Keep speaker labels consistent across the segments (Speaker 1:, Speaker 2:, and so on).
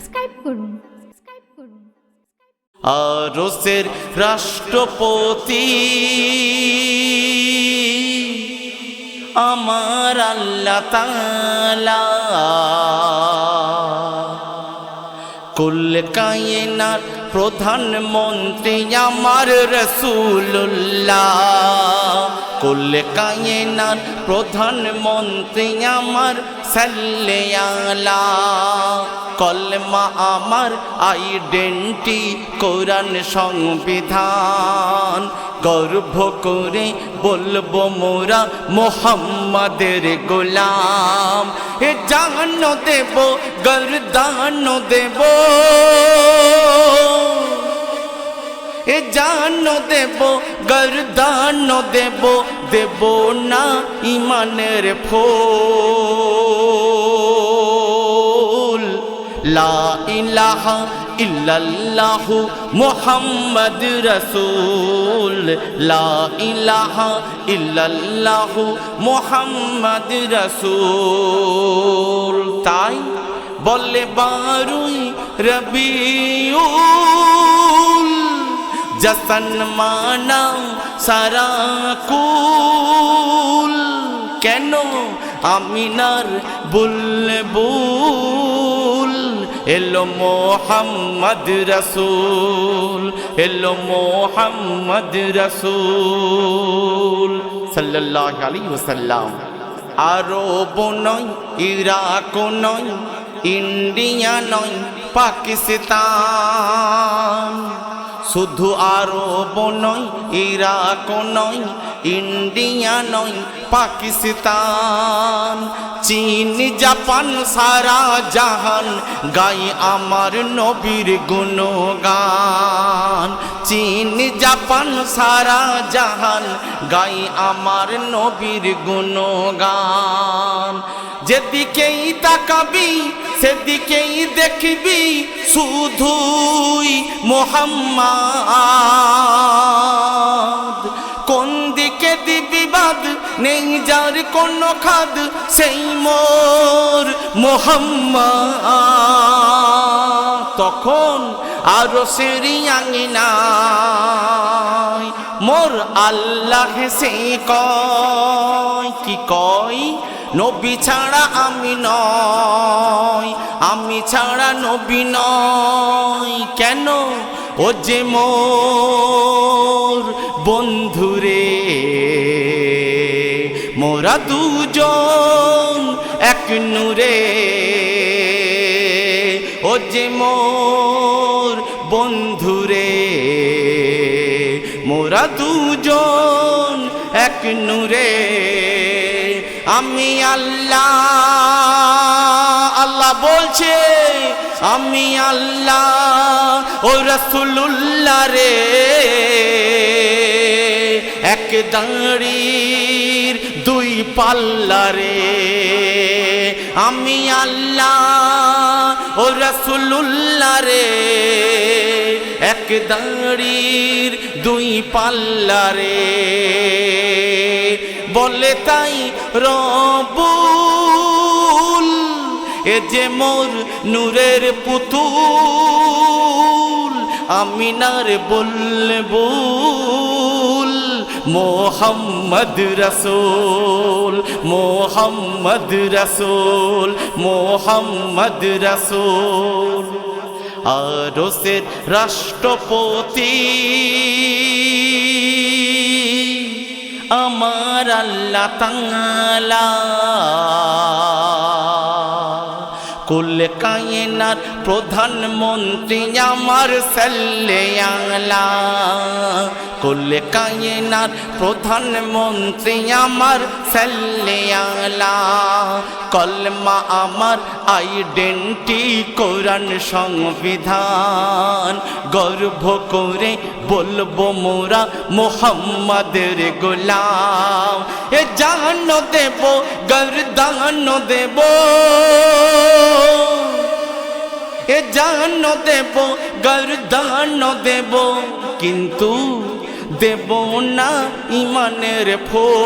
Speaker 1: Subscribe করুন।
Speaker 2: আরশের রাষ্ট্রপতি আমার আল্লাহ তাআলা, কুল কায়নাত প্রধানমন্ত্রী আমার রাসূলুল্লাহ, কুল কায়নাত প্রধানমন্ত্রী আমার সাল্লাল্লাহু আলাইহি, কলমা আমার আইডেন্টি কোরআন সংবিধান, গর্ব করে বলবো মোরা মুহাম্মাদের গোলাম। এ জান দেব গর্দান দেব, এ জান দেব গর্দান দেব, দেব না ইমানের ফুল। লা ইলাহা ইল্লাল্লাহু মুহাম্মাদ রাসূল, লা ইলাহা ইল্লাল্লাহু মুহাম্মাদ রাসূল। তাই বলে 12ই রবিউল জশন মানাও সারা কুল, কেন আমিনার বুলবুল এলো মুহাম্মদ রাসূল, এলো মুহাম্মদ রাসূল সাল্লাল্লাহু আলাইহি ওয়াসাল্লাম। আরব নয়, ইরাক নয়, ইন্ডিয়া নয়, পাকিস্তান, শুধু আরব নয়, ইরাক নয়, ইন্ডিয়া নয়, পাকিস্তান, চীন, জাপান, সারা জাহান গাই আমার নবীর গুণগান। চীন, জাপান, সারা জাহান গাই আমার নবীর গুণগান। যেদিকেই তাকাবি সেদিকেই দেখবি শুধুই মুহাম্মদ, কোন দিকে দিবি বাদ নেই যার কোনো খাদ, সেই মোর মুহাম্মদ। তখন আরশের আঙিনায় মোর আল্লাহ সে কয়, কি কয়? নবী ছাড়া আমি নয়, আমি ছাড়া নবী নয়। কেন? ও যে মোর বন্ধুরে, মোরা দুজন এক নূরে। ও যে মোর বন্ধুরে, মোরা দুজন এক নূরে। আমি আল্লাহ, আল্লাহ বলছে আমি আল্লাহ ও রাসূলুল্লাহ রে, এক দাঁড়ির দুই পাল্লা রে। আমি আল্লাহ ও রাসূলুল্লাহ রে, এক দাঁড়ির দুই পাল্লা রে। বলে তাই রবুল, এ যে মোর নূরের পুতুল, আমিনার বুলবুল মুহাম্মদ রাসূল, মুহাম্মদ রাসূল, মুহাম্মদ রাসূল। আরশের রাষ্ট্রপতি আমার আল্লাহ তাআলা, কুল কায়নাত প্রধানমন্ত্রী আমার সাল্লাল্লাহু আলাইহি, কুল কায়নাত প্রধানমন্ত্রী আমার সাল্লাল্লাহু আলাইহি, কলমা আমার আইডেন্টি কোরআন সংবিধান, গর্ব করে বলবো মোরা মুহাম্মাদের গোলাম। এ জান দেব গর্দান দেব, এ জান দেব গর্দান দেব, কিন্তু দেব না ইমানের ফুল।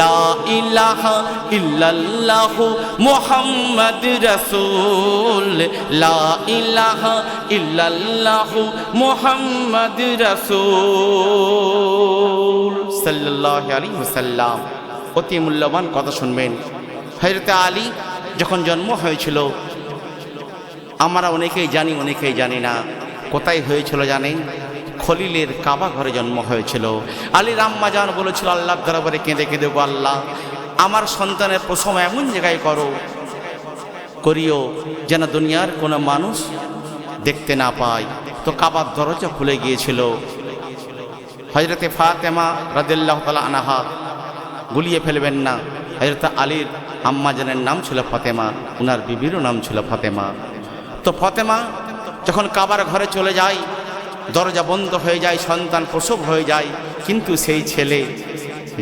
Speaker 2: লা ইলাহা ইল্লাল্লাহু মুহাম্মাদ রাসূল, লা ইলাহা ইল্লাল্লাহু মুহাম্মাদ রাসূল সাল্লাল্লাহু আলাইহি ওয়াসাল্লাম। অতি মূল্যবান কথা শুনবেন। হযরত আলী যখন জন্ম হয়েছিল, আমরা অনেকেই জানি অনেকেই জানি না, কোথায় হয়েছিল জানেন? খলিলের কাবা ঘরে জন্ম হয়েছিল। আলীর আম্মা জান বলেছিল আল্লাহর দরবারে কেঁদে কেঁদে, গো আল্লাহ, আমার সন্তানের প্রসব এমন জায়গায় করিও যেন দুনিয়ার কোনো মানুষ দেখতে না পায়। তো কাবার দরজা খুলে গিয়েছিল। হযরতে ফাতেমা রাদিয়াল্লাহু তাআলা আনহা, গুলিয়ে ফেলবেন না, হযরত আলীর আম্মা জানের নাম ছিল ফাতেমা, উনার বিবিরও নাম ছিল ফাতেমা। তো ফাতেমা যখন কাবার ঘরে চলে যায়, দরজা বন্ধ হয়ে যায়, সন্তান প্রসব হয়ে যায়, কিন্তু সেই ছেলে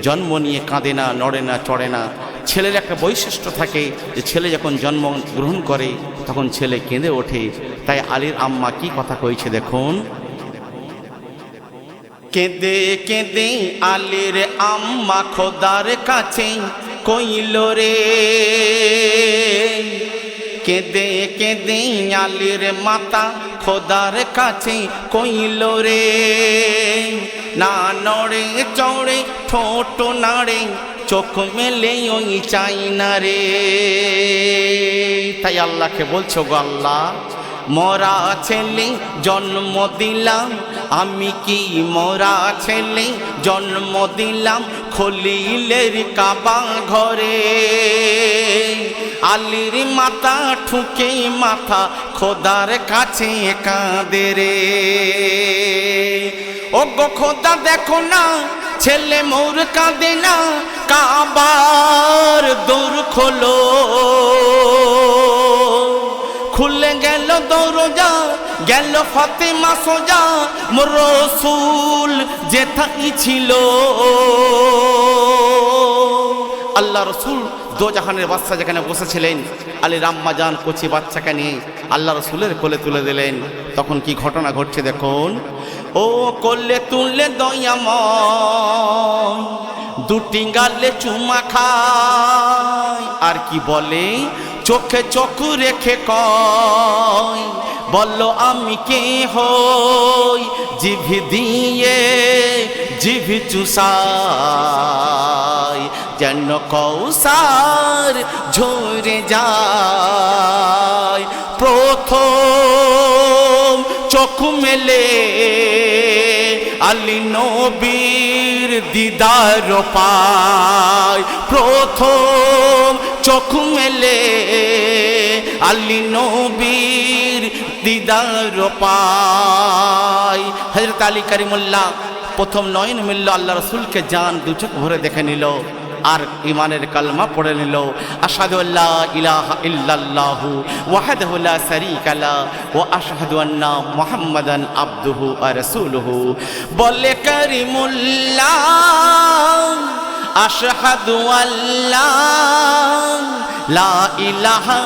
Speaker 2: জন্ম নিয়ে কাঁদে না, নড়ে না, চড়ে না। ছেলের একটা বৈশিষ্ট্য থাকে যে ছেলে যখন জন্ম গ্রহণ করে তখন ছেলে কেঁদে ওঠে। তাই আলীর আম্মা কি কথা কইছে দেখুন, কেঁদে কেঁদে আলীর আম্মা খোদার কাছে কইল রে, কেঁদে কেঁদে আলীর মাতা খোদার কাছে কইল রে, না নড়ে চড়ে ঠোঁট নাড়ে চোখ মেলে ওই চাই না রে। তাই আল্লাহকে বলছো, গো আল্লাহ, মরা ছেলে জন্ম দিলাম আমি, কি মরা ছেলে জন্ম দিলাম খলিলের কাবা ঘরে। আলীর মাথা ঠুকে মাথা খোদার কাছে কাঁদে রে। ও গো খোদা দেখো না, ছেলে মোর কাঁদে না, কাবার দোর খোলো। খুলে গেল দরজা, গেল ফাতেমা সোজা, মোর রাসূল যেথায় ছিল। আল্লাহ রাসূল দোজাহানের বাদশা যেখানে বসেছিলেন, আলীর আম্মা জান কচি বাচ্চাকে নিয়ে আল্লাহ রাসূলের কোলে তুলে দিলেন। তখন কি ঘটনা ঘটছে দেখুন, ও কোলে তুলে দয়াময় দুটি গালে চুমা খায়, আর কি বলে চোখে চোখ রেখে কয়, বলো আমি কে হই, জিভি দিয়ে জিভি চুষাই, যেন কৌসার ঝরে যায়। প্রথম চোখ মেলে আলী নবীর দিদার পায়, প্রথম চোখ মেলে আলী নবীর দিদার পায়। হযরত আলী কারিমুল্লাহ প্রথম নয়ন মিলল আল্লাহ রাসূলকে, জান দু চোখ ভরে দেখে নিল, আর ইমানের কালমা পড়ে নিল, আশহাদু আল্লা ইলাহা ইল্লাল্লাহু ওয়াহদাহু লা শারীকা লাহু ওয়া আশহাদু আন্না মুহাম্মাদান আবদুহু ওয়া রাসূলুহু। বলে কারিমুল্লাহ আশহাদু আল্লা লা ইলাহা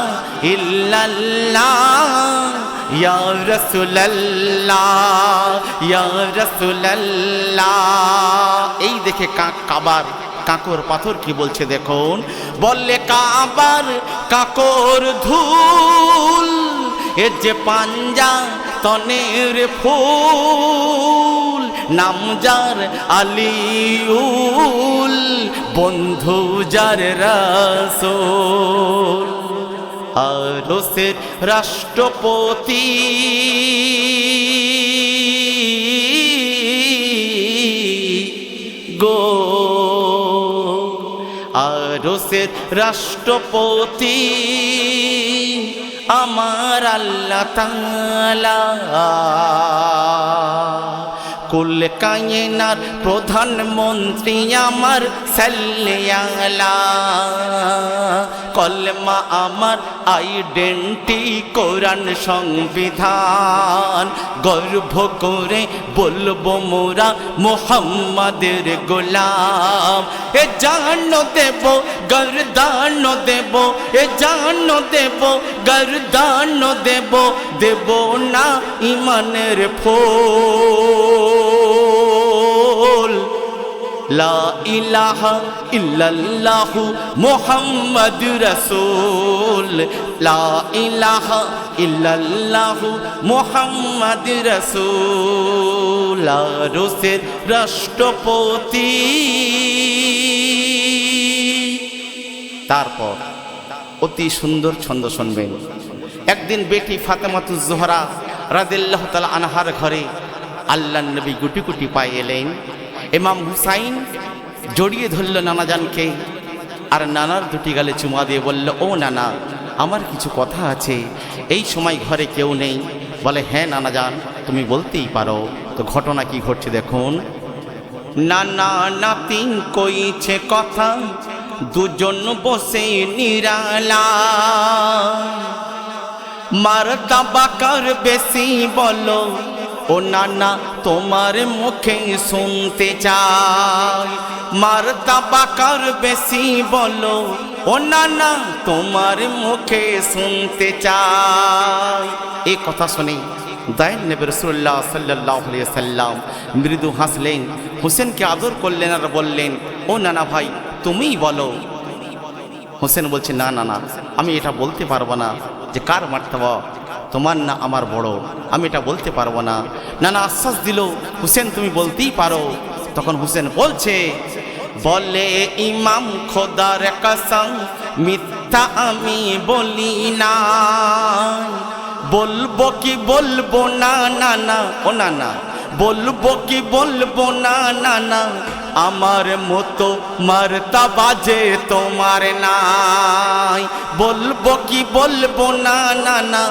Speaker 2: ইল্লাল্লাহ ইয়া রাসূলুল্লাহ ইয়া রাসূলুল্লাহ। এই দেখে কাবার কাকর পাথর কি বলছে দেখুন, বললে কাবার কাকর ধুল, এ যে পাঞ্জা তনের ফুল, নাম যার আলিউল, বন্ধু যার রাসূল, আরশের রাষ্ট্রপতি গো, আরশের রাষ্ট্রপতি আমার আল্লাহ তাআলা, কুল কায়নার প্রধানমন্ত্রী আমার সাল্লাল্লাহু আলাইহি, কলমা আমার আইডেন্টি কোরআন সংবিধান, গর্ব করে বলবো মোরা মুহাম্মাদের গোলাম। এ জান দেব গর্দান দেব, এ জান দেব গর্দান দেব, দেব না ইমানের ফুল। লা ইলাহা ইল্লাল্লাহু মুহাম্মাদুর রাসূল, লা ইলাহা ইল্লাল্লাহু মুহাম্মাদুর রাসূল। রুসের রাষ্ট্রপতি। তারপর অতি সুন্দর ছন্দ শুনবেন। একদিন বেটি ফাতেমাতুজ জোহরা রাদিয়াল্লাহু তাআলা আনহার ঘরে আল্লাহর নবী গুটি গুটি পায়ে এলেন। ইমাম হুসাইন জড়িয়ে ধরল নানাজানকে, আর নানার দুটি গালে চুমা দিয়ে বলল, ও নানা, আমার কিছু কথা আছে। এই সময় ঘরে কেউ নেই। বলে, হ্যাঁ নানাজান, তুমি বলতেই পারো। তো ঘটনা কি ঘটছে দেখুন। নানা নাতিন কইছে কথা, দুজন বসে নিরালা, মারতাবা কার বেশি বলো, ও নানা তোমার মুখে শুনতে চাই। মারতাবা কার বেশি বলো, ও নানা তোমার মুখে শুনতে চাই। এই কথা শুনে দয়াল নবী রাসূলুল্লাহ সাল্লাল্লাহু আলাইহি ওয়াসাল্লাম মৃদু হাসলেন, হোসেনকে আদর করলেন আর বললেন, ও নানা ভাই তুমিই বলো। হোসেন বলছে, না না না, আমি এটা বলতে পারবো না যে কার মারতাবা, তোমার না আমার বড়, আমি এটা বলতে পারবো না। নানা আশ্বাস দিল, হোসেন তুমি বলতেই পারো। তখন হোসেন বলছে, বলে ইমাম খোদার কসম, মিথ্যা আমি বলি না। বলবো কি বলবো না নানা, ও নানা বলবো কি বলবো না নানা, আমার মতো মারতাবা যে তোমার নাই। বলবো কি বলবো না নানা,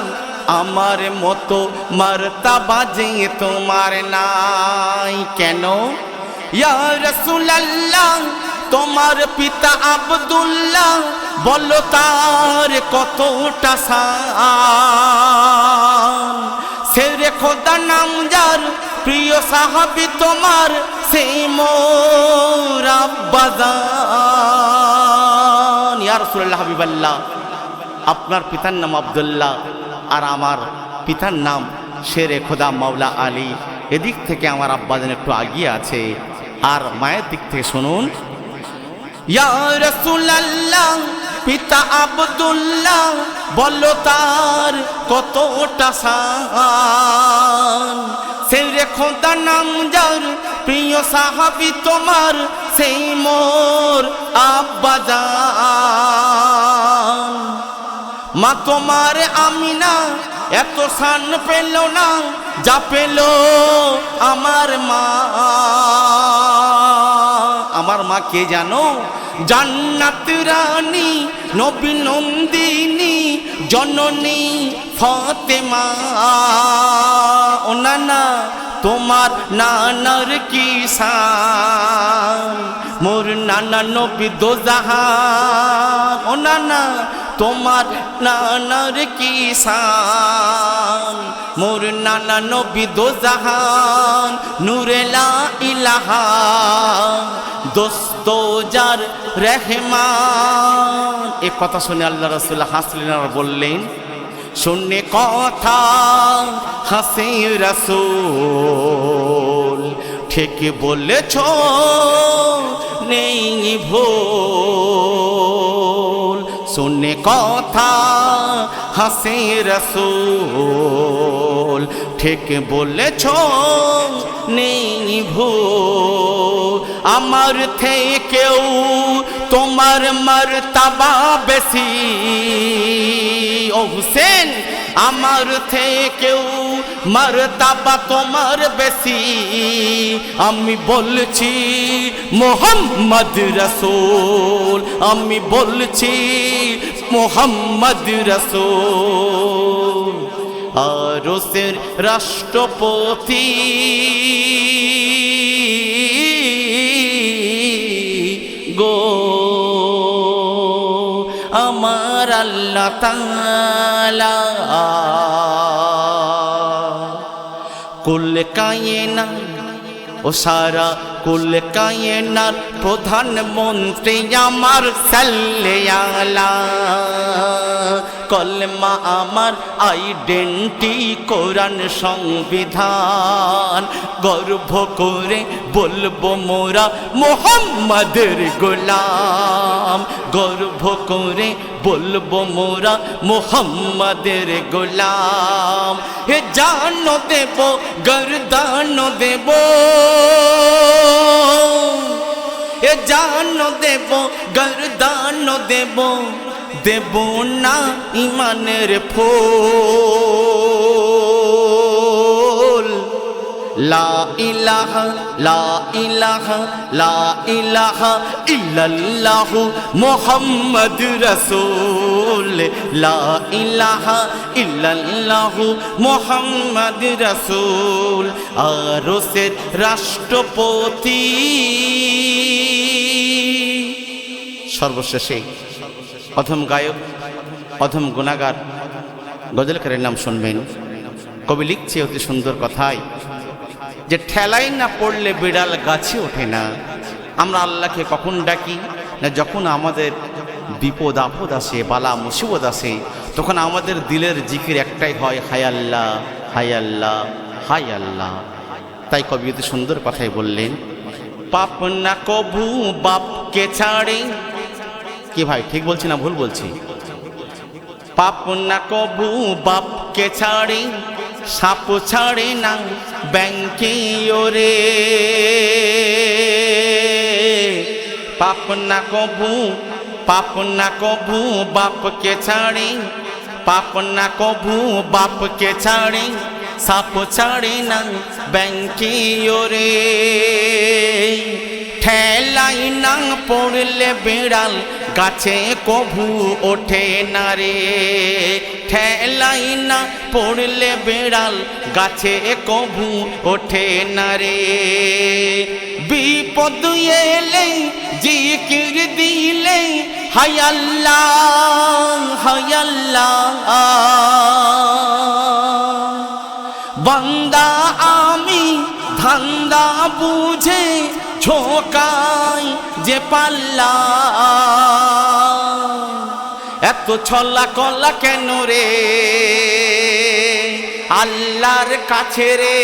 Speaker 2: আমার মতো মারতাবা যে তোমার নাই। কেন? ইয়া রাসূলুল্লাহ, তোমার পিতা আব্দুল্লাহ, বলো তার কতটা শান। শেরে খোদা নাম যার, প্রিয় সাহাবী তোমার, সেই মোর আব্বাজান। ইয়া রাসূলুল্লাহ হাবিবাল্লাহ, আপনার পিতার নাম আব্দুল্লাহ আর আমার পিতার নাম শেরে খোদা মাওলা আলী। এদিক থেকে আমার আব্বাজান একটু আগিয়ে আছে। আর মায়ের দিক থেকে শুনুন, ইয়া রাসূলুল্লাহ, পিতা আব্দুল্লাহ, বলো তার কতটা শান। শেরে খোদা নাম যার, প্রিয় সাহাবী তোমার, সেই মোর আব্বাজান। মা তোমার আমিনা এত শান পেল না, যা পেল আমার মা। আমার মা কে জানো? জান্নাত রানী, নবী নন্দিনী, জননী ফাতেমা। ও নানা তোমার নানার কি শান, মোর নানা নবী দোজাহান। ও নানা তোমার নানার কি শান, মোর নানা নবী দোজাহান। নূরে লা ইলাহা, দোস্ত যার রহমান। এ কথা শুনে আল্লাহ রাসূল হাসলেন আর বললেন, শুনে কথা হাসে রাসূল, ঠিক বলেছ নেই ভুল। শুনে কথা হাসে রাসূল, ঠিক বলেছ নেই ভুল। আমার থেকেও তোমার মারতাবা বেশি, ও হুসেন আমার থেকেও মারতাবা তোমার বেশি। আমি বলছি মুহাম্মদ রাসূল, আমি বলছি মুহাম্মদ রাসূল। আরশের রাষ্ট্রপতি গো আমার আল্লাহ তাআলা, কুল কায়নাত ও সারা কুল কায়নাত প্রধানমন্ত্রী আমার সাল্লে আলা। কলমা আমার আইডেন্টি কোরআন সংবিধান গর্ব করে বলবো মোরা মুহাম্মাদের গোলাম গর্ব করে বলবো মোরা মুহাম্মাদের গোলাম হে জান দেব গর্দান দেব এ জান দেব গর্দান দেব দেব না ইমানের ফুল লা ইলাহা লা ইলাহা লা ইলাহা ইল্লাল্লাহু মুহাম্মাদুর রাসূল লা ইলাহা ইল্লাল্লাহু মুহাম্মাদুর রাসূল আরশের রাষ্ট্রপতি সর্বশেষে অধম গায়ক অধম গুণাগার গজলকারের নাম শুনবেন কবি লিখছে অতি সুন্দর কথায় যে ঠেলাই না পড়লে বিড়াল গাছে ওঠে না আমরা আল্লাহকে কখন ডাকি না যখন আমাদের বিপদ আপদ আসে বালা মুসিবত আসে তখন আমাদের দিলের জিকির একটাই হয় হায় আল্লাহ হায় আল্লাহ হায় আল্লাহ তাই কবি অতি সুন্দর কথাই বললেন পাপ না কভু বাপকে ছাড়ে কি ভাই ঠিক বলছি না ভুল বলছি পাপ না কভু বাপকে ছাড়ে সাপ ছাড়ে না ব্যাংকে ওরে পাপ না কভু বাপকে ছাড়ে পাপ না কভু বাপকে ছাড়ে সাপ ছাড়ে না ব্যাংকে ওরে ঠেলাই না পড়লে বিড়াল গাছে কভু ওঠে না রে ঠেলাই না পড়লে বিড়াল গাছে কভু ওঠে না রে বিপদ এলে জিকির দিলে হায় আল্লাহ হায় আল্লাহ বান্দা আমি ধান্দা বুঝে ঝোকাই যে পাল্লা এত ছল্লা কল্লা কেন রে আল্লাহর কাছে রে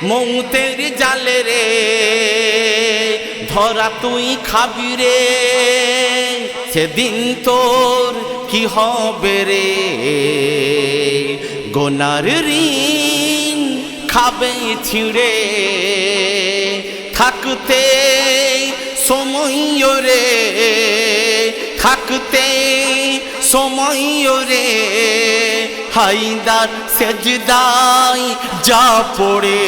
Speaker 2: মৌতের জালে রে ধরা তুই খাবি রে সেদিন তোর কি হবে রে গোনার ঋণ খাবে ছিঁড়ে থাকতে সময় রে থাকতে সময় রে হায়দার সেজদায় যা পড়ে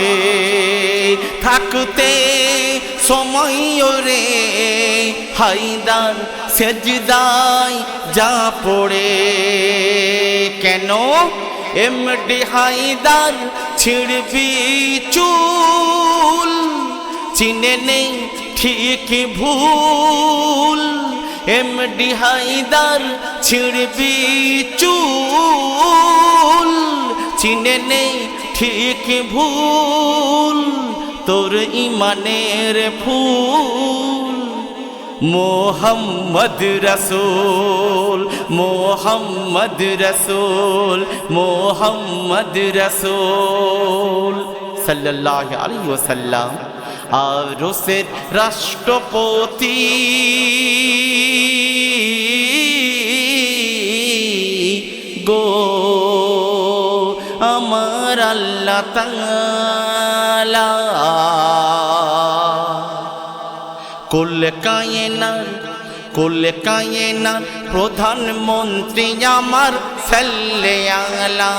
Speaker 2: থাকতে সময় রে হায়দার সেজদায় যা পড়ে কেন এমডি হায়দার ছিড়বি চুল চিনে নেই ঠিক ভুল এমডি হায়দার ছিড়বি চুল চিনে নেই ঠিক ভুল তোর ইমানের ফুল মোহাম্মদ রাসূল মোহাম্মদ রাসূল মোহাম্মদ রাসূল সাল্লাল্লাহু আলাইহি ওয়াসাল্লাম আরশের রাষ্ট্রপতি গো আমার আল্লাহ তাআলা কুল কায়নাত প্রধানমন্ত্রী আমার সাল্লাল্লাহু আলা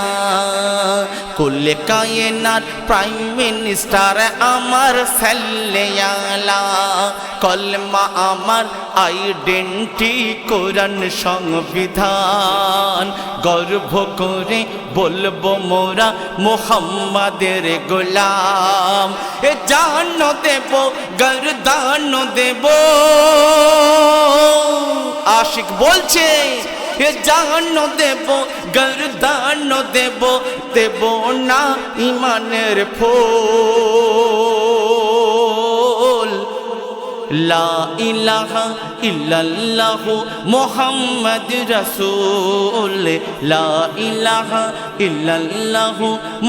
Speaker 2: কুল কায়নাত প্রাইম মিনিস্টার আমার সাল্লাল্লাহু আলা কলমা আমার আইডেন্টি কোরআন সংবিধান গর্ব করে বলবো মোরা মুহাম্মাদের গোলাম এ জান দেব গর্দান দেব আশিক বলছে এ জান দেব গর্দান দেব দেব না ইমানের ফুল লা ইলাহা ইল্লাল্লাহ মুহাম্মাদ রাসূল লা ইলাহা ইল্লাল্লাহ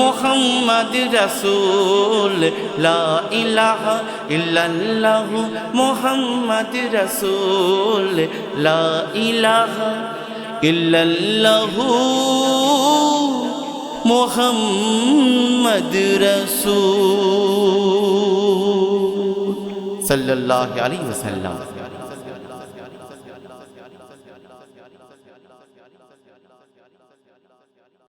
Speaker 2: মুহাম্মাদ রাসূল লা ইলাহা ইল্লাল্লাহ মুহাম্মাদ রাসূল লা ইলাহা ইল্লাল্লাহ মুহাম্মাদ রাসূল সাল্লাল্লাহু আলাইহি ওয়াসাল্লাম।